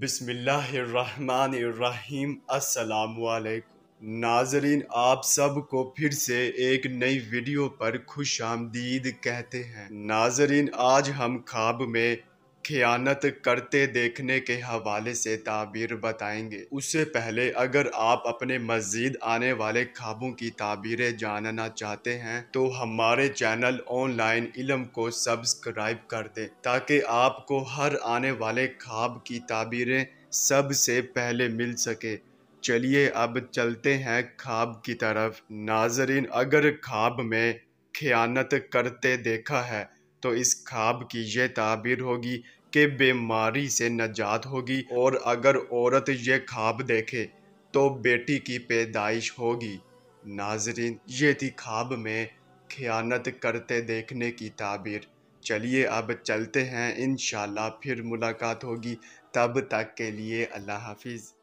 बिस्मिल्लाहिर्रहमानिर्रहीम। अस्सलामुअलैकुम नाजरीन, आप सबको फिर से एक नई वीडियो पर खुश आमदीद कहते हैं। नाजरीन, आज हम ख्वाब में खयानत करते देखने के हवाले से ताबीर बताएंगे। उससे पहले अगर आप अपने मज़ीद आने वाले ख्वाबों की ताबीरें जानना चाहते हैं तो हमारे चैनल ऑनलाइन इल्म को सब्सक्राइब कर दें ताकि आपको हर आने वाले ख्वाब की ताबीरें सबसे पहले मिल सके। चलिए अब चलते हैं ख्वाब की तरफ। नाजरीन, अगर ख्वाब में खयानत करते देखा है तो इस ख्वाब की ये ताबीर होगी कि बीमारी से नजात होगी, और अगर औरत ये ख्वाब देखे तो बेटी की पैदाइश होगी। नाजरीन, ये थी ख्वाब में खयानत करते देखने की ताबीर। चलिए अब चलते हैं, इंशाल्लाह फिर मुलाकात होगी। तब तक के लिए अल्लाह हाफिज़।